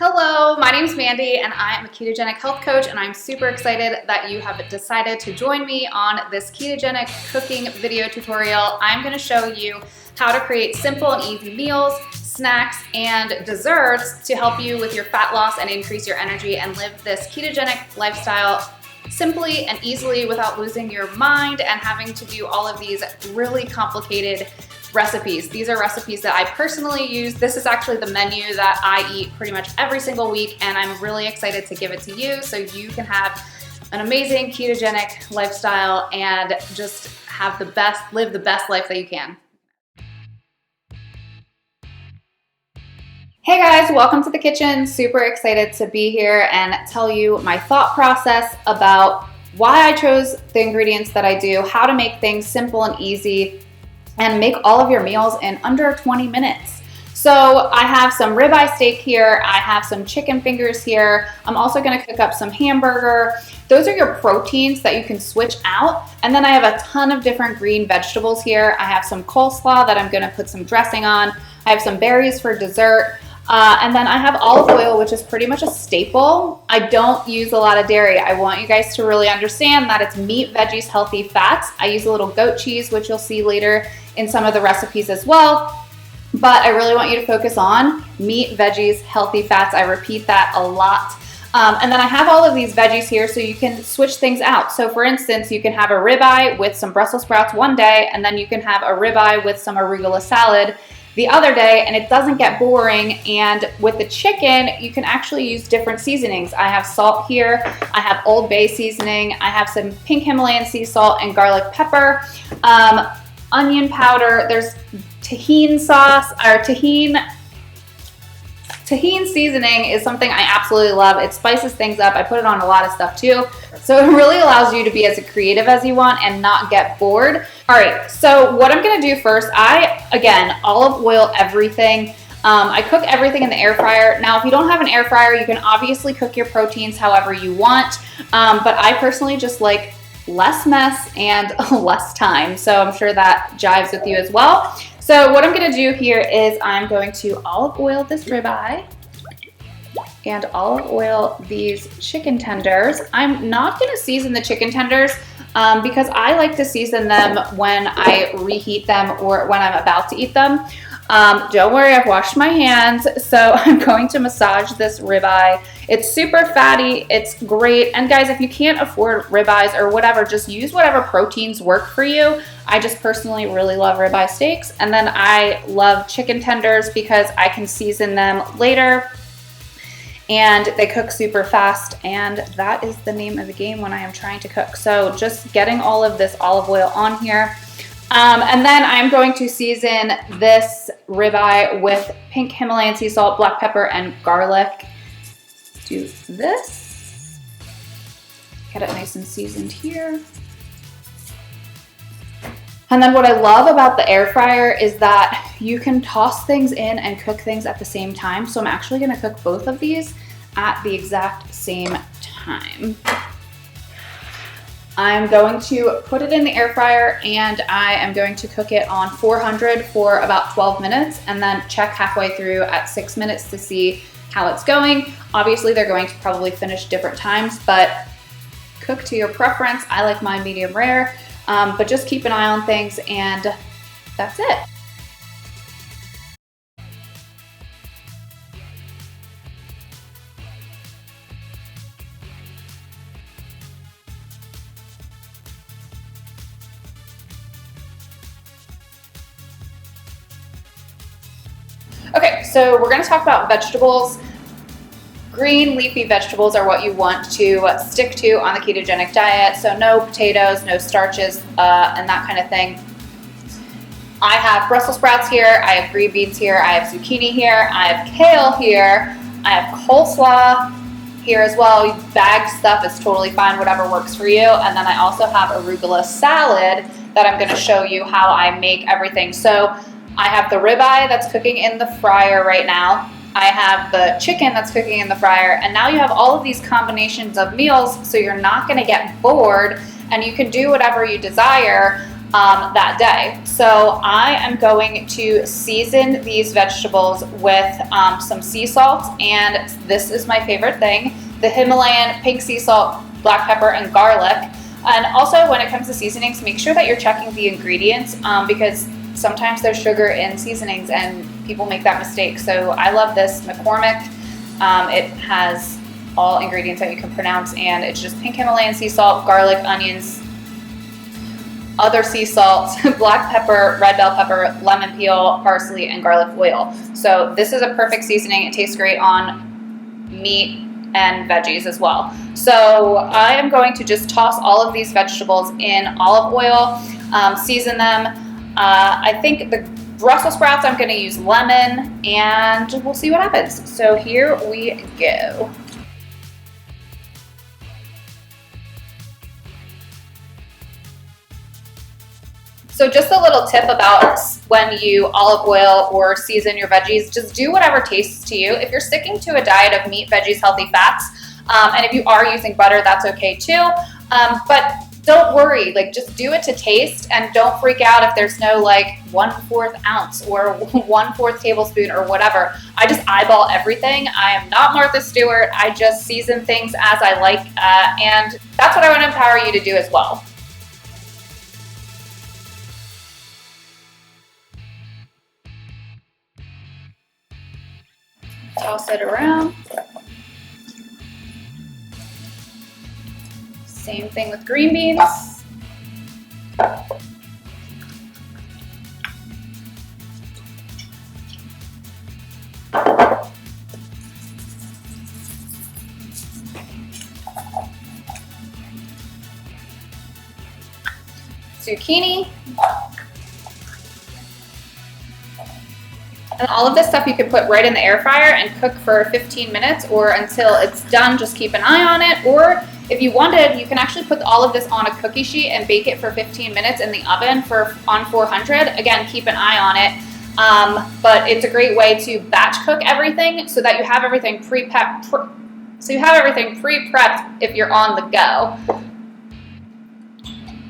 Hello, my name is Mandy and I am a ketogenic health coach, and I'm super excited that you have decided to join me on this ketogenic cooking video tutorial. I'm going to show you how to create simple and easy meals, snacks, and desserts to help you with your fat loss and increase your energy and live this ketogenic lifestyle simply and easily without losing your mind and having to do all of these really complicated recipes. These are recipes that I personally use. This is actually the menu that I eat pretty much every single week, and I'm really excited to give it to you so you can have an amazing ketogenic lifestyle and just live the best life that you can. Hey guys, welcome to the kitchen. Super excited to be here and tell you my thought process about why I chose the ingredients that I do, how to make things simple and easy, and make all of your meals in under 20 minutes. So I have some ribeye steak here. I have some chicken fingers here. I'm also gonna cook up some hamburger. Those are your proteins that you can switch out. And then I have a ton of different green vegetables here. I have some coleslaw that I'm gonna put some dressing on. I have some berries for dessert. And then I have olive oil, which is pretty much a staple. I don't use a lot of dairy. I want you guys to really understand that it's meat, veggies, healthy fats. I use a little goat cheese, which you'll see later in some of the recipes as well. But I really want you to focus on meat, veggies, healthy fats. I repeat that a lot. And then I have all of these veggies here so you can switch things out. So for instance, you can have a ribeye with some Brussels sprouts one day, and then you can have a ribeye with some arugula salad the other day, and it doesn't get boring. And with the chicken, you can actually use different seasonings. I have salt here, I have Old Bay seasoning, I have some pink Himalayan sea salt and garlic pepper, onion powder, there's tahini sauce, or tahini seasoning is something I absolutely love. It spices things up. I put it on a lot of stuff too. So it really allows you to be as creative as you want and not get bored. All right, so what I'm gonna do first, again, olive oil everything. I cook everything in the air fryer. Now, if you don't have an air fryer, you can obviously cook your proteins however you want. But I personally just like less mess and less time. So I'm sure that jives with you as well. So what I'm gonna do here is I'm going to olive oil this ribeye and olive oil these chicken tenders. I'm not gonna season the chicken tenders because I like to season them when I reheat them or when I'm about to eat them. Don't worry, I've washed my hands. So I'm going to massage this ribeye. It's super fatty, it's great. And guys, if you can't afford ribeyes or whatever, just use whatever proteins work for you. I just personally really love ribeye steaks. And then I love chicken tenders because I can season them later and they cook super fast. And that is the name of the game when I am trying to cook. So just getting all of this olive oil on here. And then I'm going to season this ribeye with pink Himalayan sea salt, black pepper, and garlic. Do this. Get it nice and seasoned here. And then what I love about the air fryer is that you can toss things in and cook things at the same time. So I'm actually gonna cook both of these at the exact same time. I'm going to put it in the air fryer and I am going to cook it on 400 for about 12 minutes and then check halfway through at 6 minutes to see how it's going. Obviously, they're going to probably finish different times, but cook to your preference. I like mine medium rare, but just keep an eye on things and that's it. Okay, so we're gonna talk about vegetables. Green leafy vegetables are what you want to stick to on the ketogenic diet. So no potatoes, no starches, and that kind of thing. I have Brussels sprouts here, I have green beans here, I have zucchini here, I have kale here, I have coleslaw here as well. Bagged stuff is totally fine, whatever works for you. And then I also have arugula salad that I'm gonna show you how I make everything. So I have the ribeye that's cooking in the fryer right now. I have the chicken that's cooking in the fryer. And now you have all of these combinations of meals, so you're not gonna get bored and you can do whatever you desire. that day. So I am going to season these vegetables with some sea salt, and this is my favorite thing, the Himalayan pink sea salt, black pepper, and garlic. And also when it comes to seasonings, make sure that you're checking the ingredients because sometimes there's sugar in seasonings and people make that mistake. So I love this McCormick. It has all ingredients that you can pronounce, and it's just pink Himalayan sea salt, garlic, onions, other sea salt, black pepper, red bell pepper, lemon peel, parsley, and garlic oil. So this is a perfect seasoning. It tastes great on meat and veggies as well. So I am going to just toss all of these vegetables in olive oil, season them. I think the Brussels sprouts, I'm going to use lemon, and we'll see what happens. So here we go. So just a little tip about when you olive oil or season your veggies, just do whatever tastes to you. If you're sticking to a diet of meat, veggies, healthy fats, and if you are using butter, that's okay too. But don't worry, like just do it to taste, and don't freak out if there's no like 1/4 ounce or 1/4 tablespoon or whatever. I just eyeball everything. I am not Martha Stewart. I just season things as I like, and that's what I want to empower you to do as well. Toss it around. Same thing with green beans. Zucchini. And all of this stuff you can put right in the air fryer and cook for 15 minutes or until it's done. Just keep an eye on it. Or if you wanted, you can actually put all of this on a cookie sheet and bake it for 15 minutes in the oven on 400. Again, keep an eye on it. But it's a great way to batch cook everything so that you have everything pre-prepped. If you're on the go.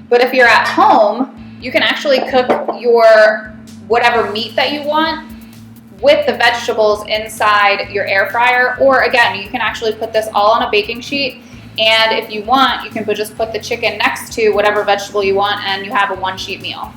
But if you're at home, you can actually cook your whatever meat that you want with the vegetables inside your air fryer. Or again, you can actually put this all on a baking sheet, and if you want, you can just put the chicken next to whatever vegetable you want, and you have a one-sheet meal.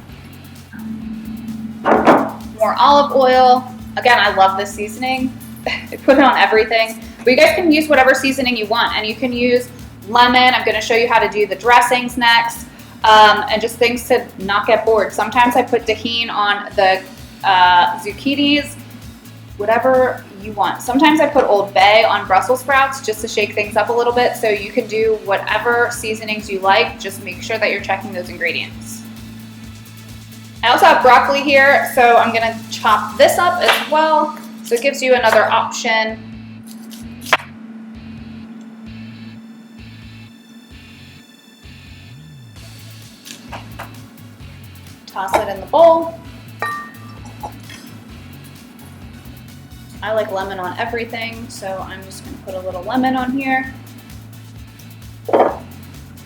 More olive oil. Again, I love this seasoning. I put it on everything. But you guys can use whatever seasoning you want, and you can use lemon. I'm going to show you how to do the dressings next, and just things to not get bored. Sometimes I put tahini on the zucchinis, whatever you want. Sometimes I put Old Bay on Brussels sprouts just to shake things up a little bit. So you can do whatever seasonings you like. Just make sure that you're checking those ingredients. I also have broccoli here, so I'm going to chop this up as well. So it gives you another option. Toss it in the bowl. I like lemon on everything, so I'm just going to put a little lemon on here.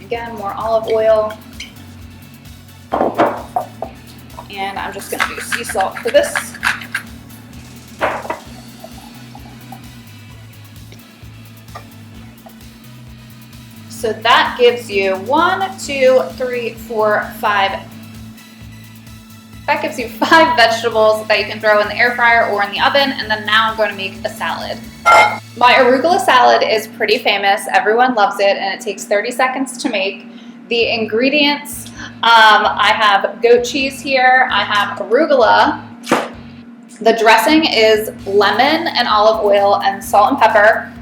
Again, more olive oil. And I'm just going to do sea salt for this. So that gives you 1, 2, 3, 4, 5. That gives you 5 vegetables that you can throw in the air fryer or in the oven, and then now I'm going to make a salad. My arugula salad is pretty famous. Everyone loves it, and it takes 30 seconds to make. The ingredients, I have goat cheese here. I have arugula. The dressing is lemon and olive oil and salt and pepper.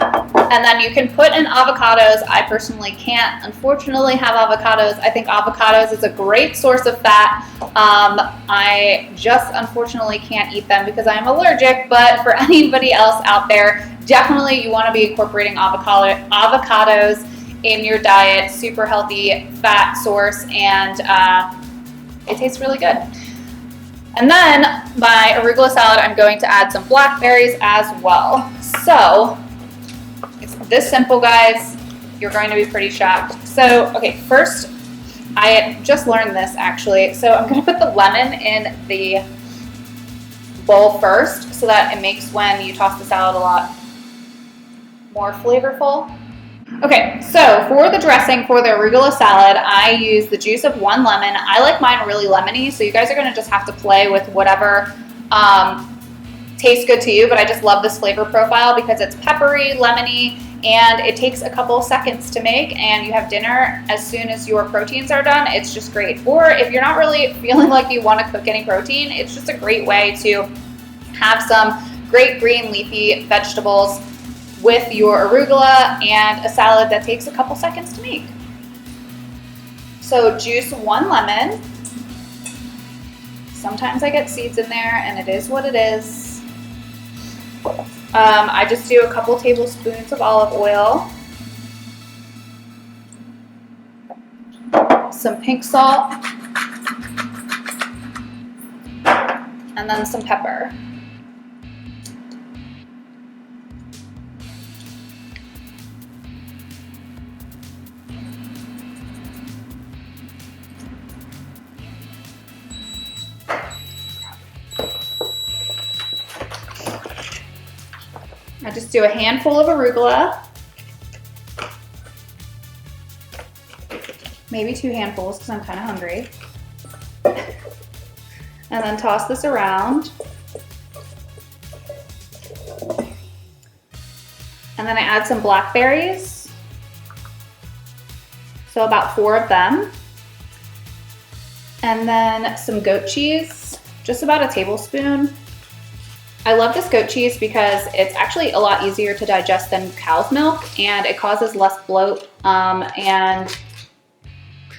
And then you can put in avocados. I personally can't, unfortunately, have avocados. I think avocados is a great source of fat. I just unfortunately can't eat them because I'm allergic, but for anybody else out there, definitely you want to be incorporating avocados in your diet. Super healthy fat source, and it tastes really good. And then my arugula salad, I'm going to add some blackberries as well. So it's this simple, guys. You're going to be pretty shocked. So, okay, first I just learned this actually. So I'm gonna put the lemon in the bowl first so that it makes when you toss the salad a lot more flavorful. Okay, so for the dressing for the arugula salad, I use the juice of 1 lemon. I like mine really lemony, so you guys are gonna just have to play with whatever tastes good to you, but I just love this flavor profile because it's peppery, lemony, and it takes a couple seconds to make, and you have dinner as soon as your proteins are done. It's just great. Or if you're not really feeling like you want to cook any protein, it's just a great way to have some great green leafy vegetables with your arugula and a salad that takes a couple seconds to make. So juice 1 lemon. Sometimes I get seeds in there, and it is what it is. I just do a couple tablespoons of olive oil, some pink salt, and then some pepper. I just do a handful of arugula, maybe 2 handfuls because I'm kind of hungry, and then toss this around. And then I add some blackberries, so about 4 of them, and then some goat cheese, just about a tablespoon. I love this goat cheese because it's actually a lot easier to digest than cow's milk, and it causes less bloat, and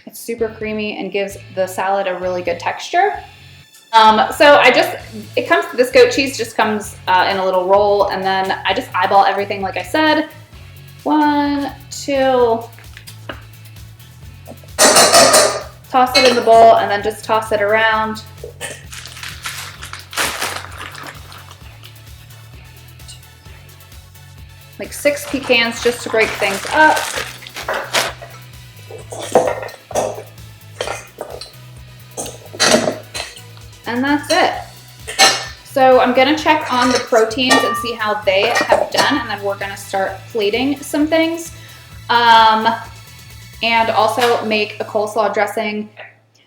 it's super creamy and gives the salad a really good texture. So this goat cheese just comes in a little roll, and then I just eyeball everything like I said. 1, 2, toss it in the bowl, and then just toss it around. Like 6 pecans just to break things up. And that's it. So I'm gonna check on the proteins and see how they have done, and then we're gonna start plating some things. And also make a coleslaw dressing.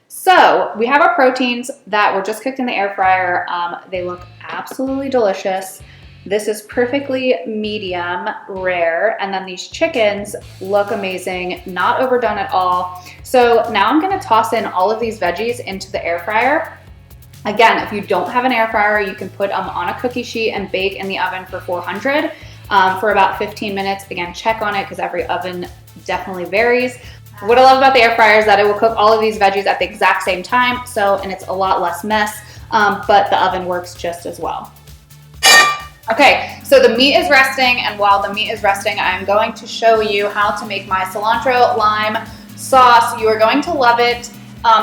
So we have our proteins that were just cooked in the air fryer. They look absolutely delicious. This is perfectly medium rare, and then these chickens look amazing, not overdone at all. So now I'm gonna toss in all of these veggies into the air fryer. Again, if you don't have an air fryer, you can put them on a cookie sheet and bake in the oven for 400 for about 15 minutes. Again, check on it because every oven definitely varies. What I love about the air fryer is that it will cook all of these veggies at the exact same time, and it's a lot less mess, but the oven works just as well. Okay, so the meat is resting, and while the meat is resting, I'm going to show you how to make my cilantro lime sauce. You are going to love it.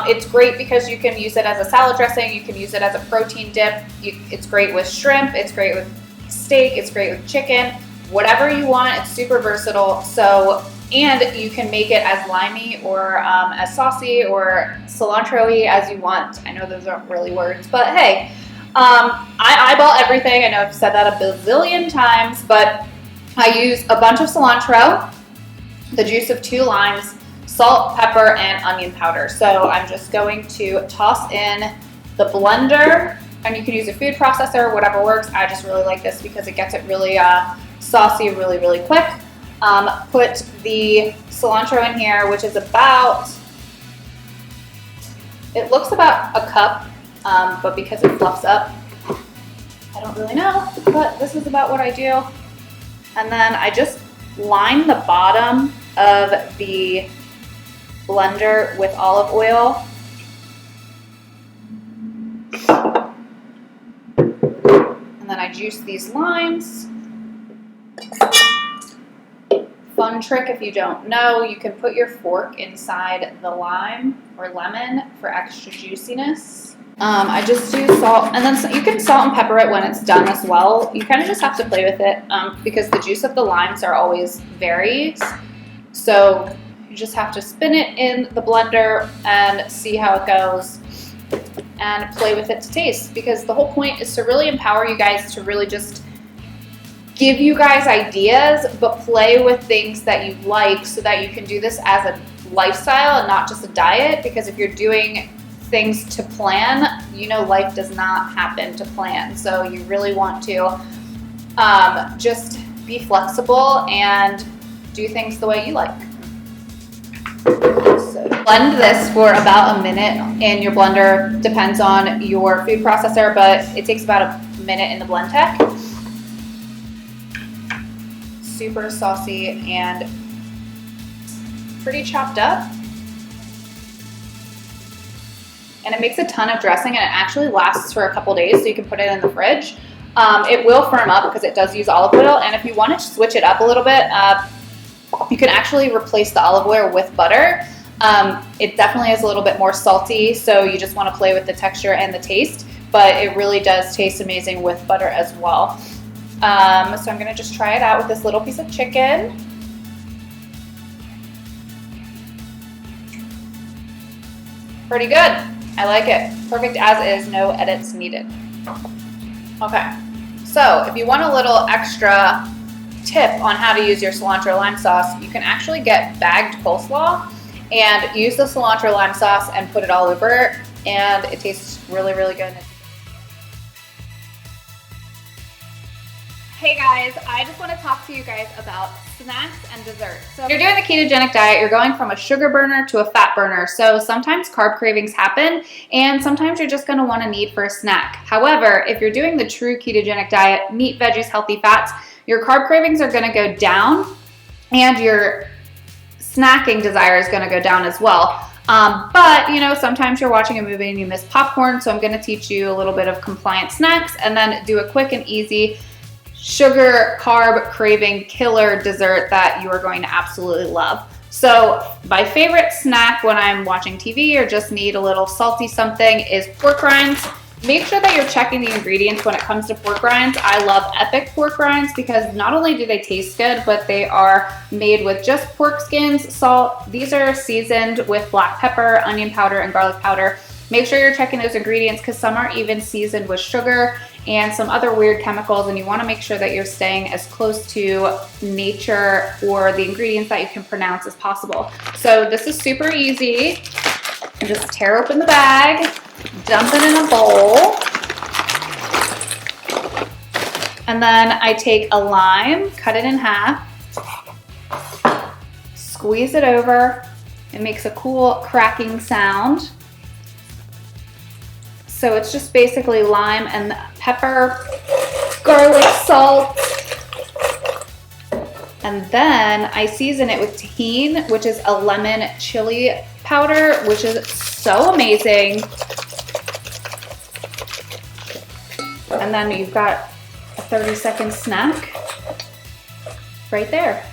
It's great because you can use it as a salad dressing, you can use it as a protein dip, it's great with shrimp, it's great with steak, it's great with chicken, whatever you want, it's super versatile. So, and you can make it as limey or as saucy or cilantro-y as you want. I know those aren't really words, but hey, I eyeball everything. I know I've said that a bazillion times, but I use a bunch of cilantro, the juice of 2 limes, salt, pepper, and onion powder. So I'm just going to toss in the blender, and you can use a food processor, whatever works. I just really like this because it gets it really saucy really, really quick. Put the cilantro in here, which is about, it looks about a cup, but because it fluffs up, I don't really know, but this is about what I do. And then I just line the bottom of the blender with olive oil. And then I juice these limes. Fun trick if you don't know, you can put your fork inside the lime or lemon for extra juiciness. I just do salt, and then you can salt and pepper it when it's done as well. You kind of just have to play with it because the juice of the limes are always varies. So You just have to spin it in the blender and see how it goes and play with it to taste, because the whole point is to really empower you guys to really just give you guys ideas, but play with things that you like so that you can do this as a lifestyle and not just a diet. Because if you're doing things to plan, you know, life does not happen to plan. So you really want to just be flexible and do things the way you like. So blend this for about a minute in your blender. Depends on your food processor, but it takes about a minute in the blend tech. Super saucy and pretty chopped up. And it makes a ton of dressing, and it actually lasts for a couple days, so you can put it in the fridge. It will firm up because it does use olive oil, and if you want to switch it up a little bit, you can actually replace the olive oil with butter. It definitely is a little bit more salty, so you just want to play with the texture and the taste, but it really does taste amazing with butter as well. So I'm going to just try it out with this little piece of chicken. Pretty good. I like it. Perfect as is, no edits needed. Okay, so if you want a little extra tip on how to use your cilantro lime sauce, you can actually get bagged coleslaw and use the cilantro lime sauce and put it all over it, and it tastes really, really good. Hey guys, I just want to talk to you guys about snacks and desserts. So if you're doing the ketogenic diet, you're going from a sugar burner to a fat burner. So sometimes carb cravings happen, and sometimes you're just going to want a need for a snack. However, if you're doing the true ketogenic diet, meat, veggies, healthy fats, your carb cravings are going to go down, and your snacking desire is going to go down as well. But you know, sometimes you're watching a movie and you miss popcorn, so I'm going to teach you a little bit of compliant snacks and then do a quick and easy sugar carb craving killer dessert that you are going to absolutely love. So my favorite snack when I'm watching TV or just need a little salty something is pork rinds. Make sure that you're checking the ingredients when it comes to pork rinds. I love Epic pork rinds because not only do they taste good, but they are made with just pork skins, salt. These are seasoned with black pepper, onion powder, and garlic powder. Make sure you're checking those ingredients because some are even seasoned with sugar and some other weird chemicals, and you want to make sure that you're staying as close to nature or the ingredients that you can pronounce as possible. So this is super easy. Just tear open the bag, dump it in a bowl, and then I take a lime, cut it in half, squeeze it over. It makes a cool cracking sound. So it's just basically lime and pepper, garlic, salt, and then I season it with tahini, which is a lemon chili powder, which is so amazing. And then you've got a 30-second snack right there.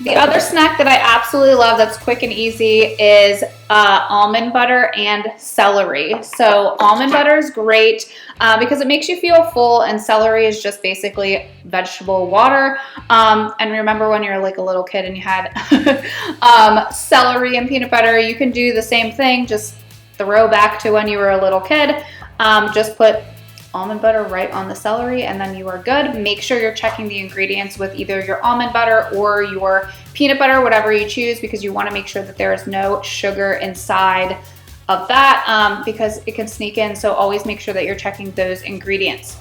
The other snack that I absolutely love that's quick and easy is almond butter and celery. So almond butter is great because it makes you feel full, and celery is just basically vegetable water. And remember when you were like a little kid and you had celery and peanut butter, you can do the same thing, just throw back to when you were a little kid. Just put almond butter right on the celery and then you are good. Make sure you're checking the ingredients with either your almond butter or your peanut butter, whatever you choose, because you want to make sure that there is no sugar inside of that because it can sneak in. So always make sure that you're checking those ingredients.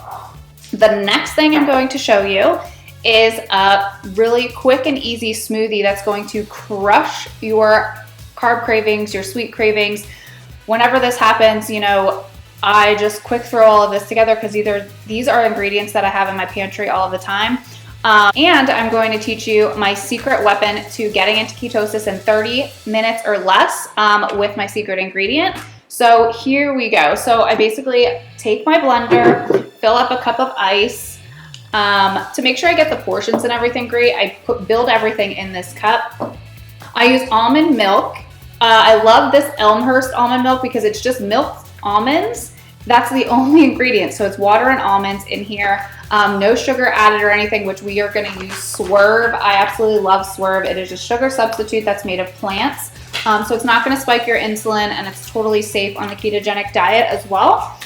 The next thing I'm going to show you is a really quick and easy smoothie that's going to crush your carb cravings, your sweet cravings. Whenever this happens, you know, I just quick throw all of this together because these are ingredients that I have in my pantry all the time. And I'm going to teach you my secret weapon to getting into ketosis in 30 minutes or less with my secret ingredient. So here we go. So I basically take my blender, fill up a cup of ice. To make sure I get the portions and everything great, I build everything in this cup. I use almond milk. I love this Elmhurst almond milk because it's just milk, almonds, That's the only ingredient. So it's water and almonds in here. No sugar added or anything, which we are going to use Swerve. I absolutely love Swerve. It is a sugar substitute that's made of plants. So it's not going to spike your insulin, and it's totally safe on the ketogenic diet as well.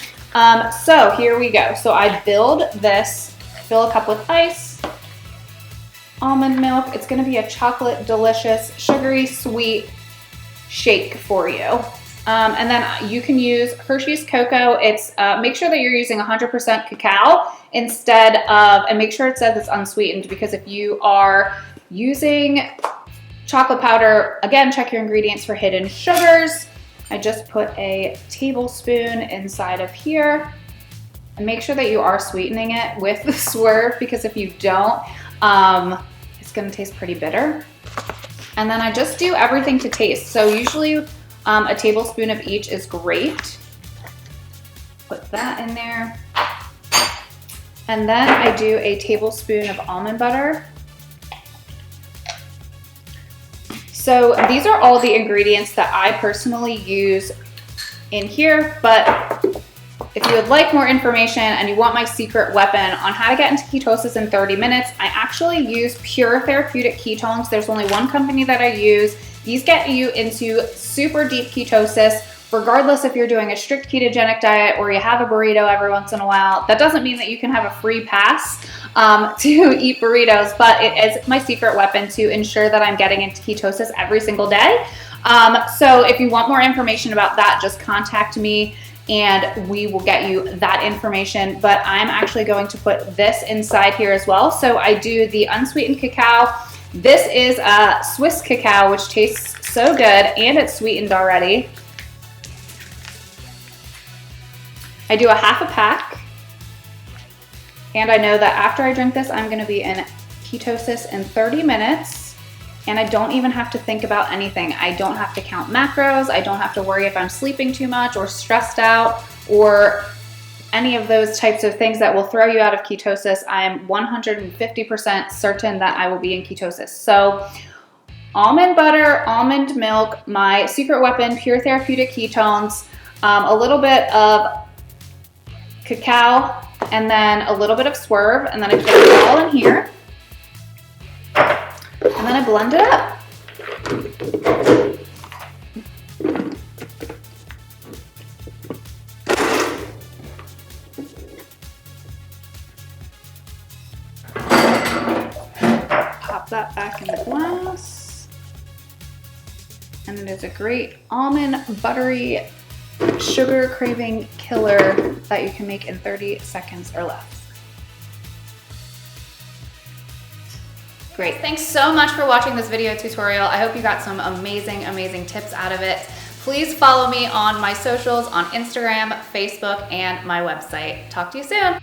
So here we go. So I build this, fill a cup with ice, almond milk. It's going to be a chocolate delicious, sugary, sweet shake for you. And then you can use Hershey's cocoa. It's make sure that you're using 100% cacao instead of, and make sure it says it's unsweetened, because if you are using chocolate powder, again, check your ingredients for hidden sugars. I just put a tablespoon inside of here, and make sure that you are sweetening it with the Swerve, because if you don't, it's gonna taste pretty bitter. And then I just do everything to taste. So usually a tablespoon of each is great. Put that in there. And then I do a tablespoon of almond butter. So these are all the ingredients that I personally use in here, but if you would like more information and you want my secret weapon on how to get into ketosis in 30 minutes, I actually use Pure Therapeutic Ketones. There's only one company that I use. These get you into super deep ketosis, regardless if you're doing a strict ketogenic diet or you have a burrito every once in a while. That doesn't mean that you can have a free pass to eat burritos, but it is my secret weapon to ensure that I'm getting into ketosis every single day. So if you want more information about that, just contact me and we will get you that information. But I'm actually going to put this inside here as well. So I do the unsweetened cacao. This is Swiss cacao, which tastes so good, and it's sweetened already. I do a half a pack, and I know that after I drink this, I'm gonna be in ketosis in 30 minutes, and I don't even have to think about anything. I don't have to count macros. I don't have to worry if I'm sleeping too much or stressed out or any of those types of things that will throw you out of ketosis. I am 150% certain that I will be in ketosis. So almond butter, almond milk, my secret weapon, Pure Therapeutic Ketones, a little bit of cacao, and then a little bit of Swerve, and then I put it all in here, and then I blend it up. Pop that back in the glass, and it is a great almond buttery sugar craving killer that you can make in 30 seconds or less. Great. Thanks so much for watching this video tutorial. I hope you got some amazing tips out of it. Please follow me on my socials on Instagram, Facebook, and my website. Talk to you soon.